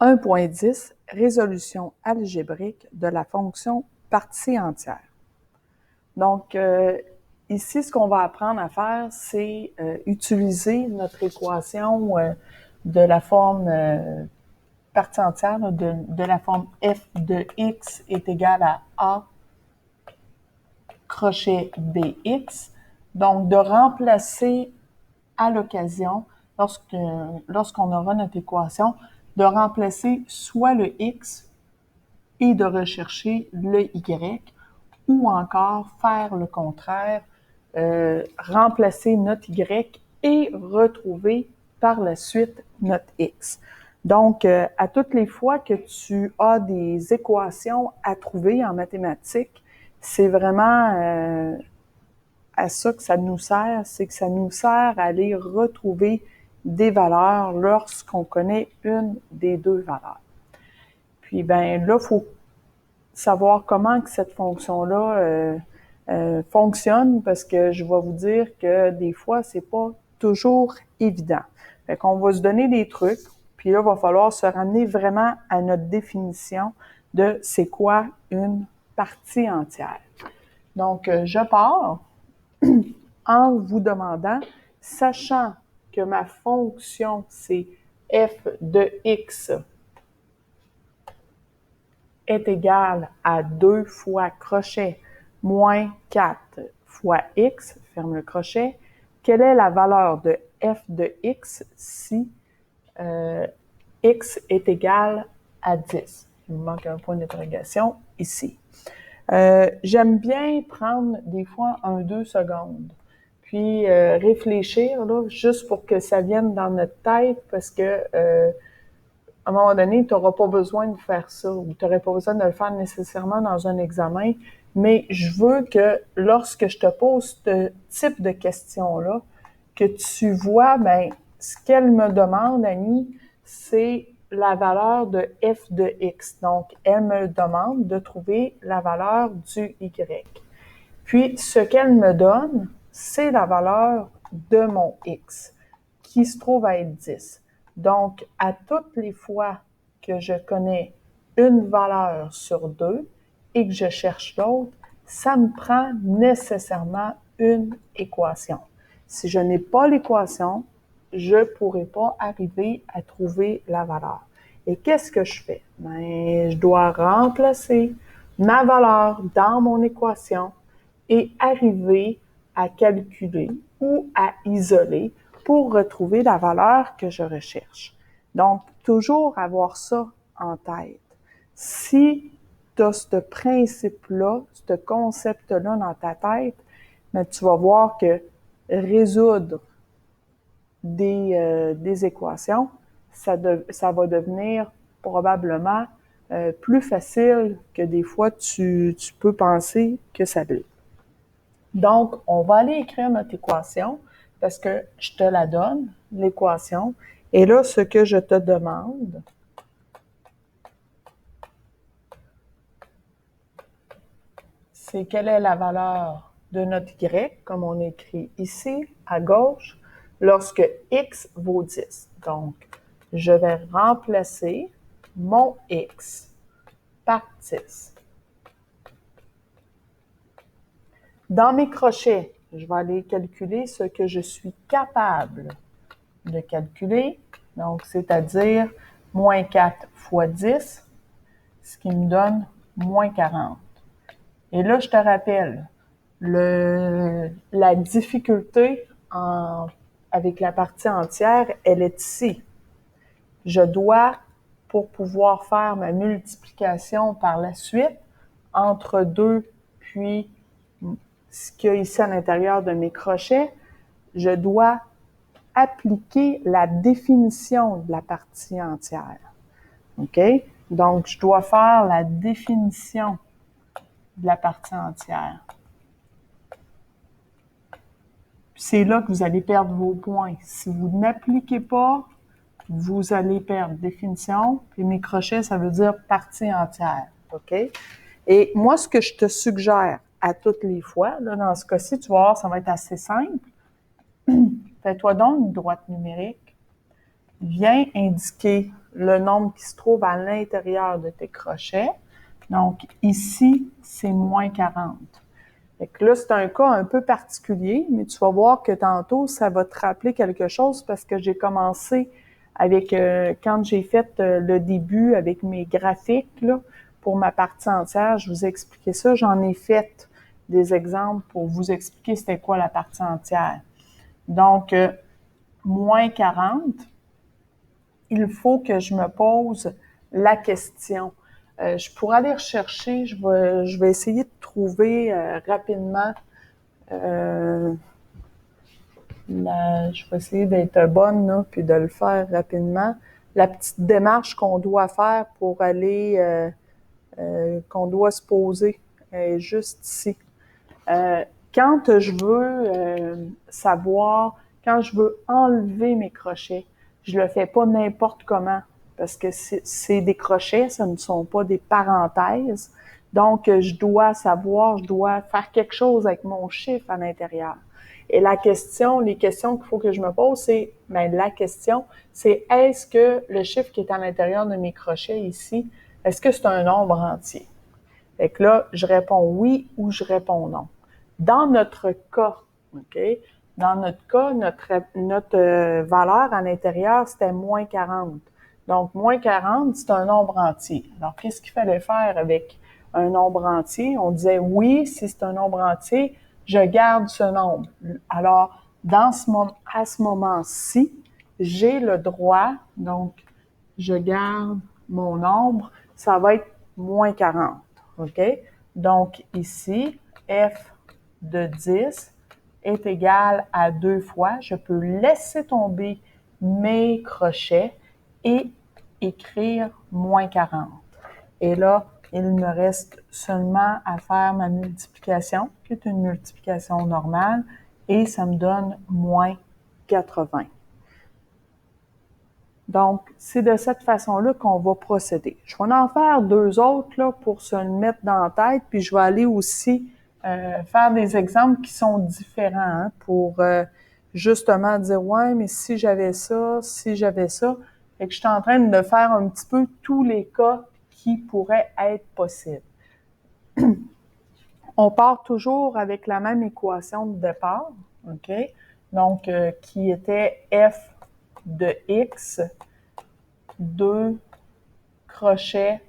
1.10 Résolution algébrique de la fonction partie entière. Donc, ici, ce qu'on va apprendre à faire, c'est utiliser notre équation de la forme partie entière, de la forme f de x est égal à a crochet bx. Donc, de remplacer à l'occasion, lorsqu'on aura notre équation, de remplacer soit le x et de rechercher le y, ou encore faire le contraire, remplacer notre y et retrouver par la suite notre x. Donc, à toutes les fois que tu as des équations à trouver en mathématiques, c'est vraiment à ça que ça nous sert, c'est que ça nous sert à aller retrouver des valeurs lorsqu'on connaît une des deux valeurs. Puis, ben là, il faut savoir comment que cette fonction-là fonctionne, parce que je vais vous dire que des fois, c'est pas toujours évident. Fait qu'on va se donner des trucs, puis là, il va falloir se ramener vraiment à notre définition de c'est quoi une partie entière. Donc, je pars en vous demandant, sachant que ma fonction, c'est f de x est égal à 2 fois crochet moins 4 fois x, ferme le crochet, quelle est la valeur de f de x si x est égal à 10? Il me manque un point d'interrogation ici. J'aime bien prendre des fois 2 secondes, puis réfléchir, là, juste pour que ça vienne dans notre tête, parce que à un moment donné, tu n'auras pas besoin de faire ça, ou tu n'aurais pas besoin de le faire nécessairement dans un examen, mais je veux que lorsque je te pose ce type de questions-là, que tu vois, ben, ce qu'elle me demande, Annie, c'est la valeur de f de x. Donc, elle me demande de trouver la valeur du y. Puis, ce qu'elle me donne, c'est la valeur de mon x, qui se trouve à être 10. Donc, à toutes les fois que je connais une valeur sur 2 et que je cherche l'autre, ça me prend nécessairement une équation. Si je n'ai pas l'équation, je ne pourrai pas arriver à trouver la valeur. Et qu'est-ce que je fais? Ben, je dois remplacer ma valeur dans mon équation et arriver à calculer ou à isoler pour retrouver la valeur que je recherche. Donc, toujours avoir ça en tête. Si tu as ce principe-là, ce concept-là dans ta tête, mais tu vas voir que résoudre des équations, ça va devenir probablement plus facile que des fois tu peux penser que ça l'est. Donc, on va aller écrire notre équation parce que je te la donne, l'équation. Et là, ce que je te demande, c'est quelle est la valeur de notre y, comme on écrit ici, à gauche, lorsque x vaut 10. Donc, je vais remplacer mon x par 10. Dans mes crochets, je vais aller calculer ce que je suis capable de calculer, donc c'est-à-dire moins 4 fois 10, ce qui me donne moins 40. Et là, je te rappelle, la difficulté avec la partie entière, elle est ici. Je dois, pour pouvoir faire ma multiplication par la suite, entre 2 puis ce qu'il y a ici à l'intérieur de mes crochets, je dois appliquer la définition de la partie entière. OK? Donc, je dois faire la définition de la partie entière. C'est là que vous allez perdre vos points. Si vous n'appliquez pas, vous allez perdre définition. Puis mes crochets, ça veut dire partie entière. OK? Et moi, ce que je te suggère à toutes les fois, là, dans ce cas-ci, tu vas voir, ça va être assez simple. Fais-toi donc une droite numérique. Viens indiquer le nombre qui se trouve à l'intérieur de tes crochets. Donc, ici, c'est moins 40. Fait que là, c'est un cas un peu particulier, mais tu vas voir que tantôt, ça va te rappeler quelque chose parce que j'ai commencé avec, quand j'ai fait le début avec mes graphiques, là, pour ma partie entière, je vous ai expliqué ça. J'en ai fait des exemples pour vous expliquer c'était quoi la partie entière. Donc, moins 40, il faut que je me pose la question. Je pourrais aller rechercher, je vais essayer de trouver rapidement. Je vais essayer d'être bonne là, puis de le faire rapidement. La petite démarche qu'on doit faire pour aller, qu'on doit se poser, est juste ici. Quand je veux savoir, quand je veux enlever mes crochets, je le fais pas n'importe comment parce que c'est des crochets, ce ne sont pas des parenthèses. Donc, je dois savoir, je dois faire quelque chose avec mon chiffre à l'intérieur. Et les questions qu'il faut que je me pose, c'est, la question, c'est est-ce que le chiffre qui est à l'intérieur de mes crochets ici, est-ce que c'est un nombre entier? Fait que là, je réponds oui ou je réponds non. Dans notre cas, OK? Dans notre cas, notre valeur à l'intérieur, c'était moins 40. Donc, moins 40, c'est un nombre entier. Alors, qu'est-ce qu'il fallait faire avec un nombre entier? On disait oui, si c'est un nombre entier, je garde ce nombre. Alors, à ce moment-ci, j'ai le droit, donc, je garde mon nombre, ça va être moins 40. OK? Donc, ici, f de 10 est égal à 2 fois. Je peux laisser tomber mes crochets et écrire moins 40. Et là, il me reste seulement à faire ma multiplication, qui est une multiplication normale, et ça me donne moins 80. Donc, c'est de cette façon-là qu'on va procéder. Je vais en faire deux autres là, pour se le mettre dans la tête, puis je vais aller aussi faire des exemples qui sont différents pour justement dire « Ouais, mais si j'avais ça, si j'avais ça ». Fait que je suis en train de faire un petit peu tous les cas qui pourraient être possibles. On part toujours avec la même équation de départ, OK? Donc, qui était f de x, 2 crochets,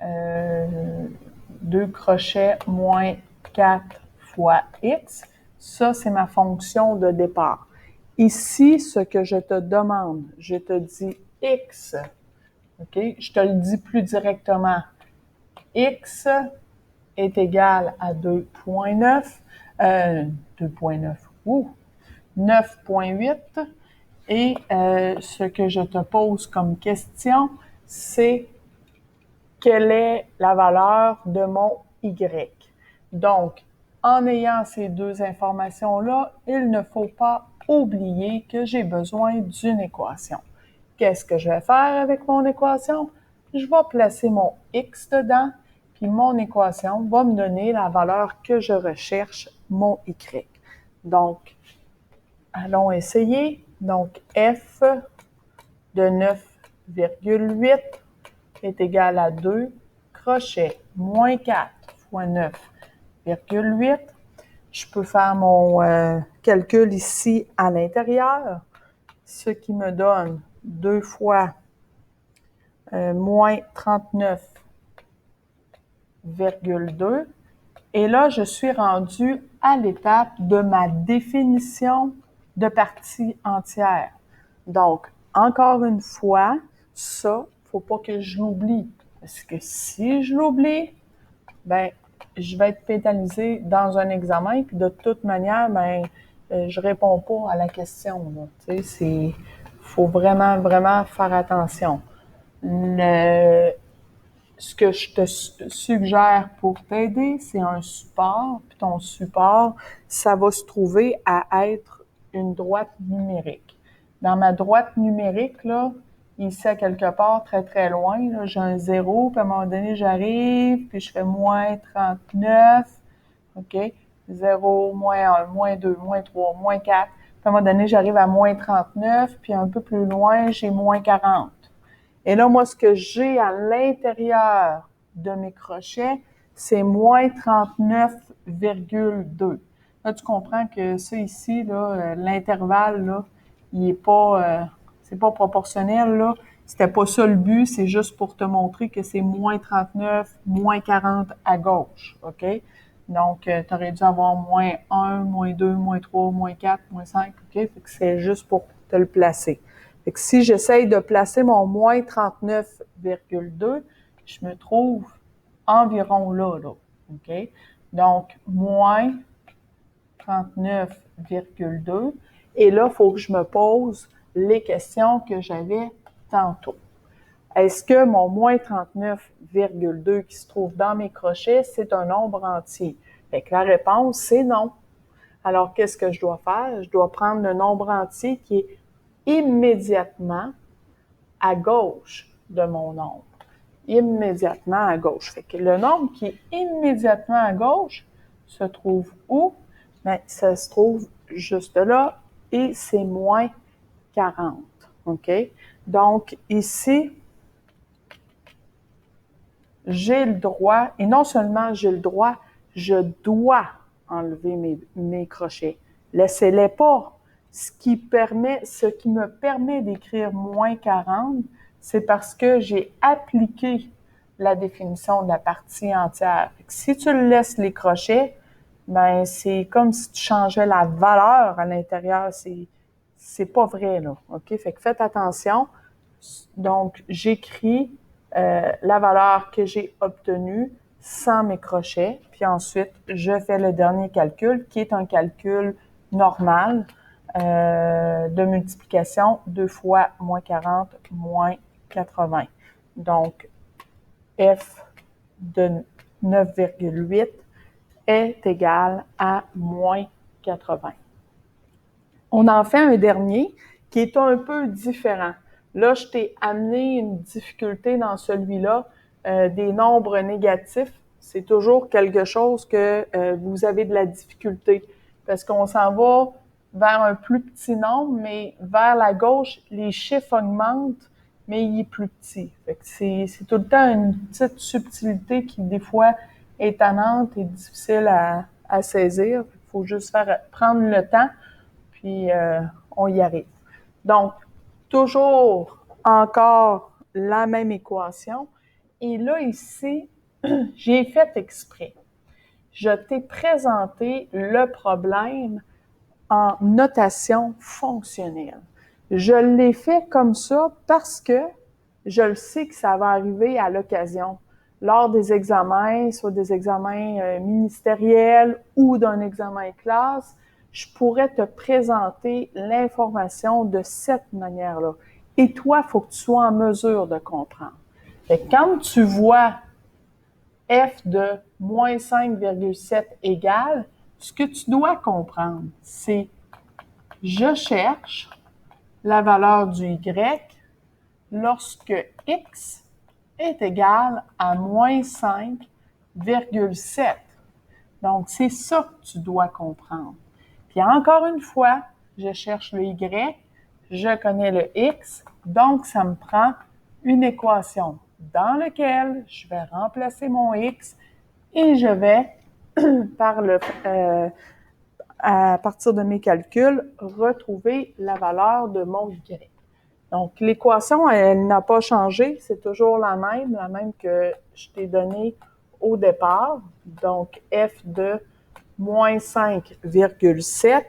2 crochets moins 4 fois x. Ça, c'est ma fonction de départ. Ici, ce que je te demande, je te dis x, OK? Je te le dis plus directement. X est égal à 2,9, 9,8. Et ce que je te pose comme question, c'est quelle est la valeur de mon Y. Donc, en ayant ces deux informations-là, il ne faut pas oublier que j'ai besoin d'une équation. Qu'est-ce que je vais faire avec mon équation? Je vais placer mon X dedans, puis mon équation va me donner la valeur que je recherche, mon Y. Donc, allons essayer. Donc, F de 9,8 est égal à 2 crochets moins 4 fois 9,8. Je peux faire mon calcul ici à l'intérieur, ce qui me donne 2 fois moins 39,2. Et là, je suis rendue à l'étape de ma définition de partie entière. Donc, encore une fois, ça, faut pas que je l'oublie. Parce que si je l'oublie, je vais être pénalisée dans un examen, puis de toute manière, je réponds pas à la question. Tu sais, faut vraiment, vraiment faire attention. Ce que je te suggère pour t'aider, c'est un support. Puis ton support, ça va se trouver à être une droite numérique. Dans ma droite numérique, là, ici à quelque part, très très loin, là, j'ai un 0, puis à un moment donné, j'arrive, puis je fais moins 39, OK? 0, moins 1, moins 2, moins 3, moins 4. Puis à un moment donné, j'arrive à moins 39, puis un peu plus loin, j'ai moins 40. Et là, moi, ce que j'ai à l'intérieur de mes crochets, c'est moins 39,2. Là, tu comprends que ça ici, là, l'intervalle, là, il est pas, c'est pas proportionnel, là. C'était pas ça le but, c'est juste pour te montrer que c'est moins 39, moins 40 à gauche, OK? Donc, tu aurais dû avoir moins 1, moins 2, moins 3, moins 4, moins 5, OK? Fait que c'est juste pour te le placer. Fait que si j'essaye de placer mon moins 39,2, je me trouve environ là, OK? Donc, moins 39,2. Et là, il faut que je me pose les questions que j'avais tantôt. Est-ce que mon moins 39,2 qui se trouve dans mes crochets, c'est un nombre entier? Fait que la réponse, c'est non. Alors, qu'est-ce que je dois faire? Je dois prendre le nombre entier qui est immédiatement à gauche de mon nombre. Immédiatement à gauche. Fait que le nombre qui est immédiatement à gauche se trouve où? Bien, ça se trouve juste là et c'est moins 40. OK? Donc, ici, j'ai le droit, et non seulement j'ai le droit, je dois enlever mes crochets. Laissez-les pas. Ce qui me permet d'écrire moins 40, c'est parce que j'ai appliqué la définition de la partie entière. Si tu laisses les crochets, ben c'est comme si tu changeais la valeur à l'intérieur. C'est pas vrai, là. OK? Fait que faites attention. Donc, j'écris la valeur que j'ai obtenue sans mes crochets, puis ensuite, je fais le dernier calcul, qui est un calcul normal de multiplication, 2 fois moins 40, moins 80. Donc, f de 9,8 est égal à moins 80. On en fait un dernier qui est un peu différent. Là, je t'ai amené une difficulté dans celui-là, des nombres négatifs. C'est toujours quelque chose que vous avez de la difficulté parce qu'on s'en va vers un plus petit nombre, mais vers la gauche, les chiffres augmentent, mais il est plus petit. Fait que c'est tout le temps une petite subtilité qui, des fois, est étonnante et difficile à saisir. Il faut juste prendre le temps, puis on y arrive. Donc, toujours encore la même équation. Et là, ici, j'ai fait exprès. Je t'ai présenté le problème en notation fonctionnelle. Je l'ai fait comme ça parce que je le sais que ça va arriver à l'occasion. Lors des examens, soit des examens ministériels ou d'un examen classe, je pourrais te présenter l'information de cette manière-là. Et toi, il faut que tu sois en mesure de comprendre. Et quand tu vois f de moins 5,7 égale, ce que tu dois comprendre, c'est je cherche la valeur du y lorsque x est égal à moins 5,7. Donc, c'est ça que tu dois comprendre. Puis encore une fois, je cherche le y, je connais le x, donc ça me prend une équation dans laquelle je vais remplacer mon x et je vais, à partir de mes calculs, retrouver la valeur de mon y. Donc, l'équation, elle n'a pas changé, c'est toujours la même que je t'ai donnée au départ. Donc, f de moins 5,7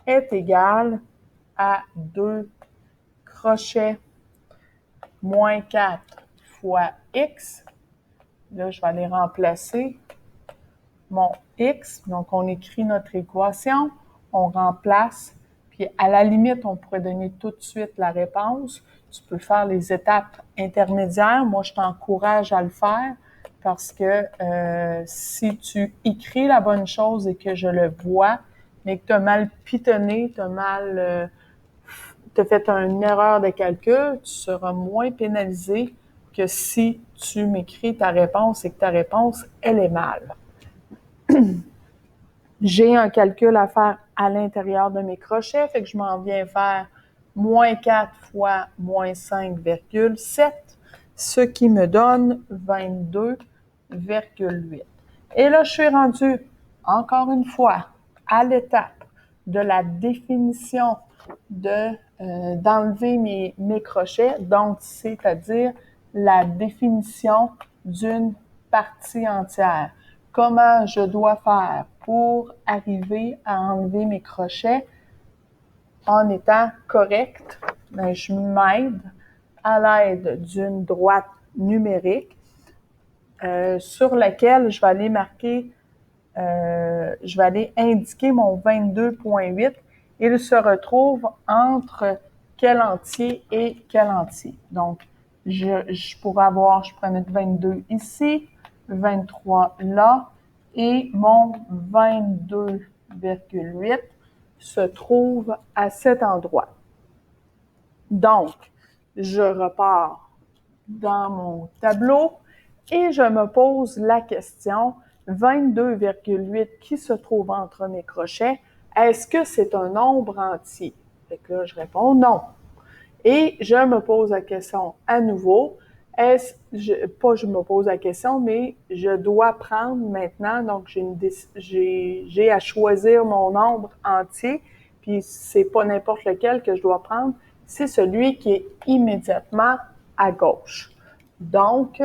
est égal à 2 crochets moins 4 fois x. Là, je vais aller remplacer mon x. Donc, on écrit notre équation, on remplace, puis à la limite, on pourrait donner tout de suite la réponse. Tu peux faire les étapes intermédiaires. Moi, je t'encourage à le faire parce que si tu écris la bonne chose et que je le vois, mais que tu as mal pitonné, tu as fait une erreur de calcul, tu seras moins pénalisé que si tu m'écris ta réponse et que ta réponse, elle est mal. J'ai un calcul à faire à l'intérieur de mes crochets, fait que je m'en viens faire moins 4 fois moins 5,7, ce qui me donne 22,8. Et là, je suis rendue, encore une fois, à l'étape de la définition d'enlever mes crochets, donc c'est-à-dire la définition d'une partie entière. Comment je dois faire pour arriver à enlever mes crochets en étant correct? Ben, je m'aide à l'aide d'une droite numérique sur laquelle je vais aller marquer, je vais aller indiquer mon 22,8. Il se retrouve entre quel entier et quel entier. Donc, je pourrais mettre 22 ici, 23 là, et mon 22,8 se trouve à cet endroit. Donc, je repars dans mon tableau et je me pose la question 22,8 qui se trouve entre mes crochets, est-ce que c'est un nombre entier? Fait que là, je réponds non. Et je me pose la question à nouveau, je me pose la question, mais je dois prendre maintenant, donc j'ai à choisir mon nombre entier, puis c'est pas n'importe lequel que je dois prendre, c'est celui qui est immédiatement à gauche. Donc,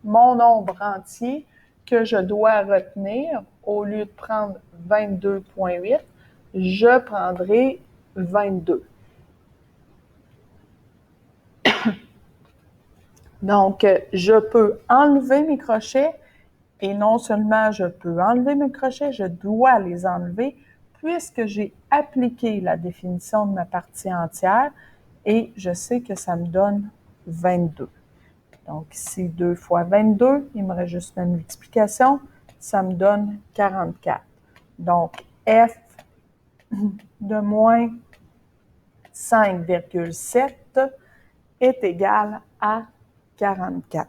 mon nombre entier que je dois retenir, au lieu de prendre 22,8, je prendrai 22. Donc, je peux enlever mes crochets et non seulement je peux enlever mes crochets, je dois les enlever puisque j'ai appliqué la définition de ma partie entière et je sais que ça me donne 22. Donc ici, 2 fois 22, il me reste juste la multiplication, ça me donne 44. Donc, F de moins 5,7 est égal à 44.